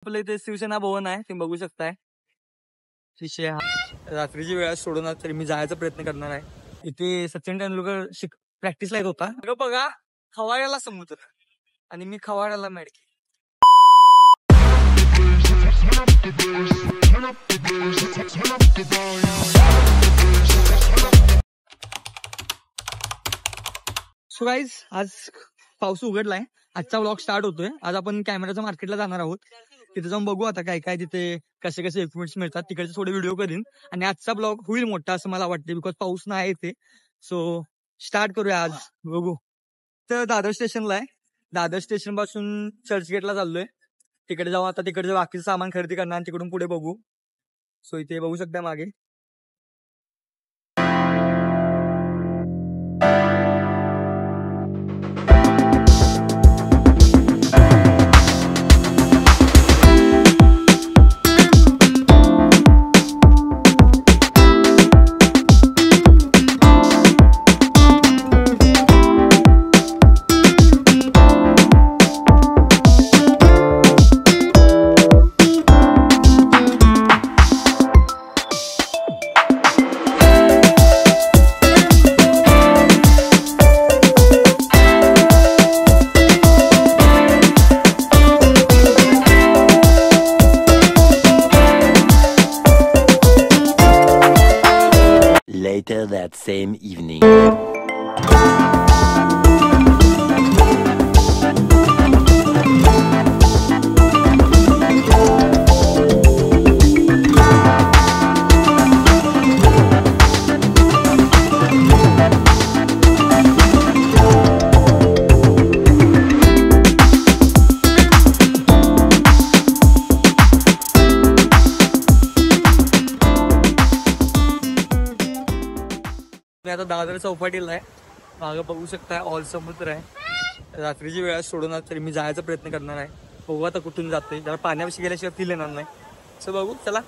आपलं इथे शिवसेना भवन आहे, तुम्ही बघू शकताय. विषय हा रात्रीची वेळ सोडून तरी मी जायचा प्रयत्न करणार आहे. इथे सचिन तेंडुलकर प्रॅक्टिसला येत होता. बघा खवाड्याला समुद्र आणि मी खवाड्याला मॅडकी. सो गाईज आज पाऊस उघडलाय. आजचा व्लॉग स्टार्ट होतोय. आज आपण कॅमेराच्या मार्केटला जाणार आहोत. तिथे जाऊन बघू आता काय काय तिथे कसे कसे इक्विपमेंट्स मिळतात. तिकडचे थोडे व्हिडिओ करीन आणि आजचा ब्लॉग होईल मोठा असं मला वाटतं, बिकॉज पाऊस नाही इथे. सो स्टार्ट करूया आज. बघू तर दादर स्टेशनला आहे. दादर स्टेशन पासून चर्चगेटला चाललोय. तिकडे जाऊ आता. तिकडे बाकीचं सामान खरेदी करणार आणि तिकडून पुढे बघू. सो इथे बघू शकता मागे Later that same evening. मी आता दादर चौपाटीला आहे. मागं बघू शकताय ऑल समुद्र आहे. रात्रीची वेळ सोडून तरी मी जायचा प्रयत्न करणार आहे. बघू आता कुठून जाते. जरा पाण्यापाशी गेल्याशिवाय फील येणार नाही. सो बघू चला.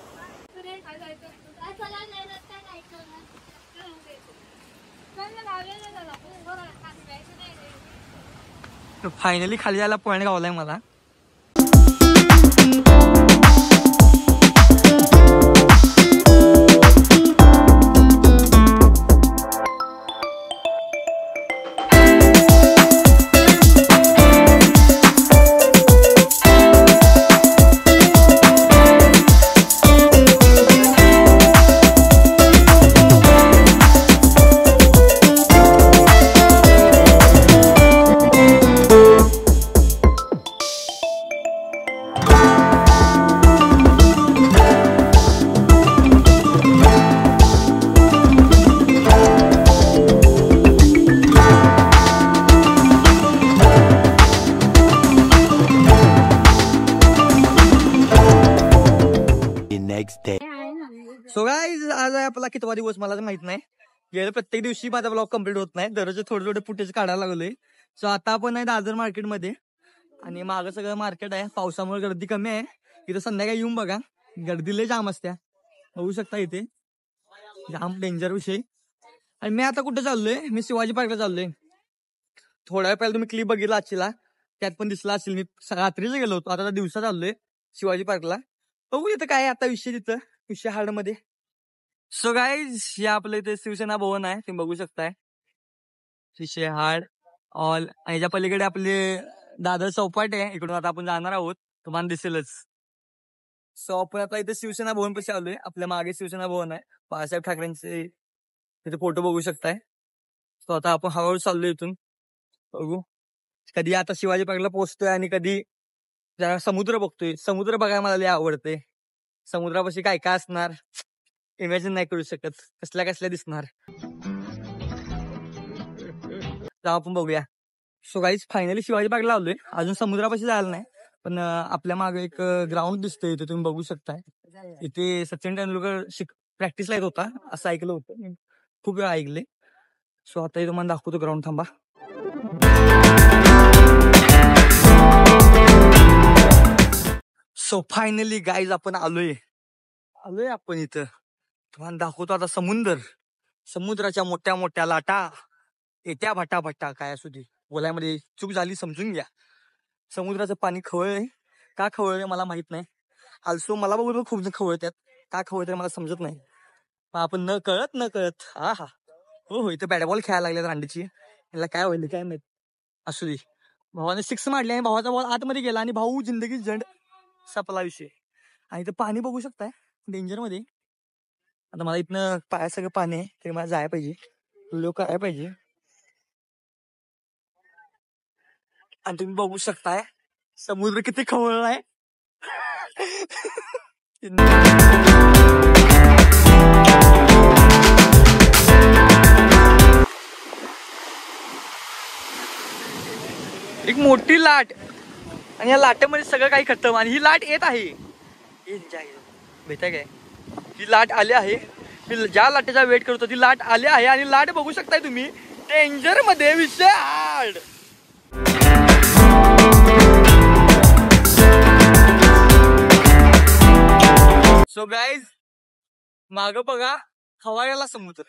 फायनली खाली जायला पॉईंट गावलाय मला. सो गाईज आज आहे आपला कितवा दिवस मला तर माहित नाही. गेल्या प्रत्येक दिवशी माझा ब्लॉग कम्प्लीट होत नाही. दररोज थोडे थोडे फुटेज काढायला लागलोय. सो आता आपण आहे दादर मार्केटमध्ये आणि मागं सगळं मार्केट आहे. पावसामुळे गर्दी कमी आहे. इथं संध्याकाळी येऊन बघा गर्दी लय जाम असत्या. बघू शकता इथे जाम डेंजर विषय. आणि मी आता कुठे चाललोय, मी शिवाजी पार्कला चाललोय. थोड्या वेळ पहिला तुम्ही क्लिप बघितला आजचीला, त्यात पण दिसला असेल. मी रात्रीच गेलो होतो, आता दिवसा चाललोय शिवाजी पार्कला. बघू इथं काय आता विषय तिथं विषय हार्ड मध्ये. सो गाईज हे आपलं इथे शिवसेना भवन आहे, तुम्ही बघू शकताय. विषय हार्ड ऑल. आणि याच्या पलीकडे आपले दादर चौपाटी आहे. इकडून आता आपण जाणार आहोत, तुम्हाला दिसेलच. सो आपण आता इथे शिवसेना भवन पाशी आलोय. आपल्या मागे शिवसेना भवन आहे. बाळासाहेब ठाकरेंचे तिथे फोटो बघू शकताय. सो आता आपण हळूहळू चाललोय इथून. बघू कधी आता शिवाजी पार्कला पोहोचतोय आणि कधी जरा समुद्र बघतोय. समुद्र बघायला मला लय आवडते. समुद्रापाशी काय काय असणार इमॅजिन नाही करू शकत. कसल्या कसल्या दिसणार. जाऊ आपण बघूया. सो गाईज फायनली शिवाजी पार्कला आलोय. अजून समुद्रापाशी जायला नाही, पण आपल्या मागे एक ग्राउंड दिसतोय. इथे तुम्ही बघू शकताय. इथे सचिन तेंडुलकर प्रॅक्टिसला येत होता असं ऐकलं होतं. खूप वेळा ऐकले. सो आता तुम्हाला दाखवतो ग्राउंड. थांबा. सो फायनली गाईज आपण आलोय आपण इथं. तुम्हाला दाखवतो आता समुद्र. समुद्राच्या मोठ्या मोठ्या लाटा येत्या भटा भटा. काय असू दे बोलायमध्ये चूक झाली समजून घ्या. समुद्राचं पाणी खवळ आहे का खवळले मला माहित नाही. आल्सो मला बघून खूप जण खवळतात. का खवळतात मला समजत नाही. पण आपण न कळत हा हो इथं बॅट बॉल खेळायला लागले रांडीची. याला काय होईल काय माहित. असू दे. भावाने 6 मारले आणि भावाचा बॉल आतमध्ये गेला आणि भाऊ जिंदगी झंड सपला विषय. आणि इथं पाणी बघू शकताय डेंजर मध्ये. आता मला इथनं पाया सगळं पाणी आहे तरी मला जायला पाहिजे. लोक करायला पाहिजे. आणि तुम्ही बघू शकताय समुद्र किती खवळला आहे. एक मोठी लाट आणि या लाटेमध्ये सगळं काही खतम. आणि ही लाट येत आहे भेटाय काय. ही लाट आली आहे. ज्या लाटेचा वेट करतो ती लाट आली आहे आणि लाट बघू शकताय तुम्ही डेंजर मध्ये विषय हार्ड. सो गाईज माग बघा खवाड्याला समुद्र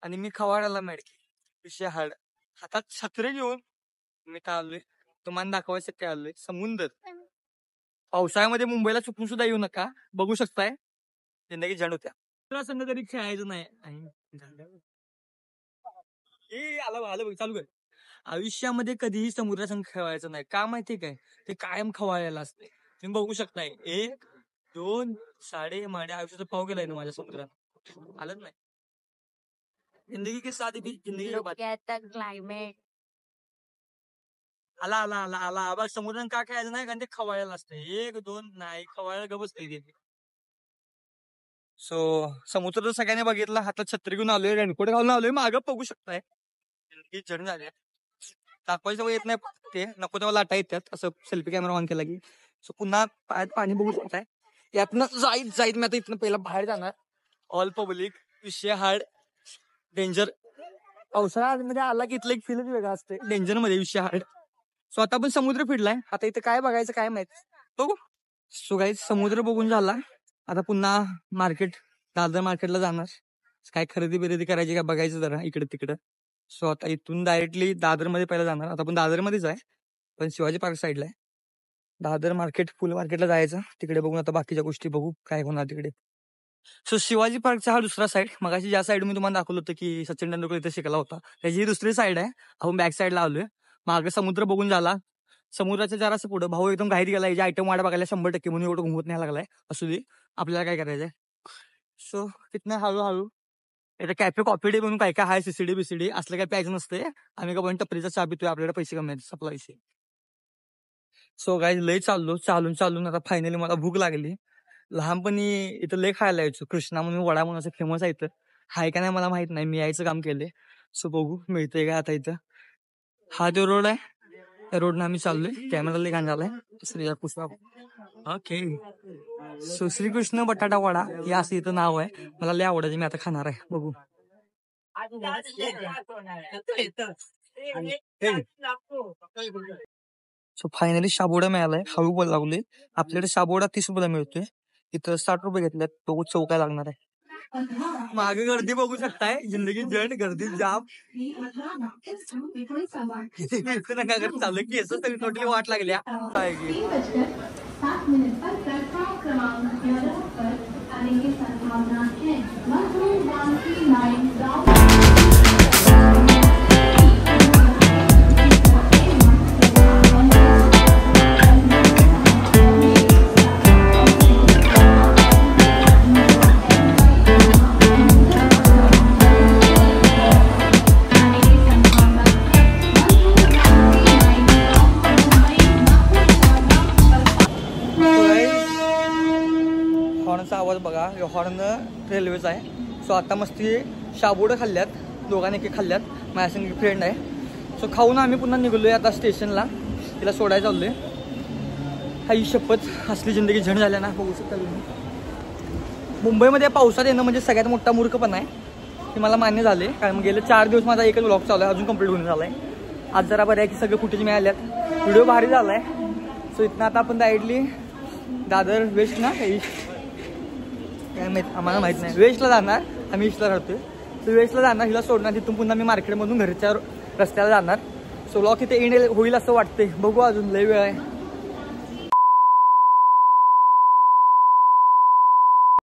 आणि मी खवाड्याला मॅडकी विषय हार्ड. हातात छत्री घेऊन मी काय आलोय तुम्हाला दाखवायसाठी आलोय समुद्र. पावसाळ्यामध्ये मुंबईला चुकून सुद्धा येऊ नका. बघू शकताय जिंदगी झंड होत्या. संघ तरी खेळायचं नाही. आलं चालू कर. आयुष्यामध्ये कधीही समुद्रासंग खेळायचं नाही. का माहितीये काय ते कायम खवायला असते. तुम्ही बघू शकताय 1 2 साडे माझ्या आयुष्याचा पाव गेलाय ना माझ्या समुद्रात. आलंच नाही. जिंदगी के साथ जिंदगी क्लायमेट आला बघ. समुद्रात का खेळायचं नाही कारण ते खवायला असते. 1 2 नाही खवायला गबस ते. सो समुद्र तर सगळ्यांनी बघितला. हातात छत्री घेऊन आलोय रेनकोट घालून आलोय. मागं बघू शकताय जिंदगी झंड झाल्या. दाखवायचं येत नाही ते नको तेव्हा लाटा येतात. असं सेल्फी कॅमेरा ऑन केला की. सो पुन्हा पायात पाणी बघू शकताय. यातनं जाईत मी आता इथनं पहिला बाहेर जाणार. ऑल पब्लिक विषय हार्ड डेंजर. पावसाळ्यामध्ये आला की इथलं एक फीलच वेगळा असते डेंजर मध्ये विषय हार्ड. सो आता आपण समुद्र फिरलाय. आता इथं काय बघायचं काय माहित बघू. सो गाईज समुद्र बघून झाला. आता पुन्हा मार्केट दादर मार्केटला जाणार. काय खरेदी बिरेदी करायची काय बघायचं जरा इकडे तिकडं. सो आता इथून डायरेक्टली दादर मध्ये पहिला जाणार. आता आपण दादर मध्येच आहे पण शिवाजी पार्क साईडला आहे. दादर मार्केट फुल मार्केटला जायचं. तिकडे बघून आता बाकीच्या गोष्टी बघू काय होणार तिकडे. सो शिवाजी पार्कचा हा दुसरा साईड. मगाशी ज्या साईड मी तुम्हाला दाखवलं होतं की सचिन तेंडुलकर इथे शिकला होता त्याची ही दुसरी साईड आहे. आपण बॅक साईडला आलोय. मागे समुद्र बघून झाला. समुद्राच्या जरासं पुढं भाऊ एकदम घाईत गेला. याच्या आयटम वाढा बघायला 100% म्हणून एवढं घुमत नाही लागलाय. असू दे आपल्याला काय करायचंय. सो तिथनं हळूहळू इथे कॅफे कॉफी डे म्हणून काय काय आहे. सीसीडी बिसीडी असलं काय प्यायचं नसते. आम्ही का पण टपरीचा चहा पितोय. आपल्याला पैसे कमी आहेत सप्ला विषय. सो गाईज लय चालून आता फायनली मला भूक लागली. लहानपणी इथं लय खायला यायचो. कृष्णा म्हणून वडा म्हणून असं फेमस आहे इथं. हाय का नाही मला माहित नाही. मी यायचं काम केलंय. सो बघू मिळतंय का आता इथं. हा तो रोड आहे. त्या रोडनं आम्ही चाललोय. कॅमेरा लय घाण झालाय. श्री पुष्पा ओके. सो श्रीकृष्ण बटाटा वडा हे असं इथं नाव आहे. मला लय आवडायचं. मी आता खाणार आहे. बघू. सो फायनली शाबोडा मिळालाय. हळू बोल लागले. आपल्याकडे शाबोडा 30 रुपयाला मिळतोय. इथं 60 रुपये घेतल्यात. बघू चव काय लागणार आहे. मागे गर्दी बघू शकताय. जिंदगी जण गर्दी जाम चालू केस तरी टोटली वाट लागल्या. हॉर्नचा आवाज बघा. हॉर्न रेल्वेचा आहे. सो आता मस्ती शाबोडं खाल्ल्यात. दोघांनी एक खाल्ल्यात. माझ्या संग फ्रेंड आहे. सो खाऊन आम्ही पुन्हा निघलोय आता स्टेशनला. तिला सोडायला चाललोय. हाई शपथ असली जिंदगी झंड झाल्या ना. बघू शकता तुम्ही. मुंबईमध्ये पावसात येणं म्हणजे सगळ्यात मोठा मूर्खपणा आहे. हे मला मान्य झाले. कारण गेले 4 दिवस माझा एकच व्लॉग चालू आहे. अजून कंप्लीट होऊन झालाय. आज जरा बरं आहे की सगळे फुटेज मिळाल्यात. व्हिडिओ भारी झालाय. सो इथनं आता आपण डायरेक्टली दादर वेस्ट ना ईस्ट काय माहित आम्हाला माहित नाही. वेस्टला जाणार. आम्ही ईस्टला राहतोय. सो वेस्टला जाणार. हिला सोडणार. तिथून पुन्हा मी मार्केटमधून घरच्या रस्त्याला जाणार. सो व्लॉग इथे एंड होईल असं वाटतंय. बघू अजून लय वेळ आहे.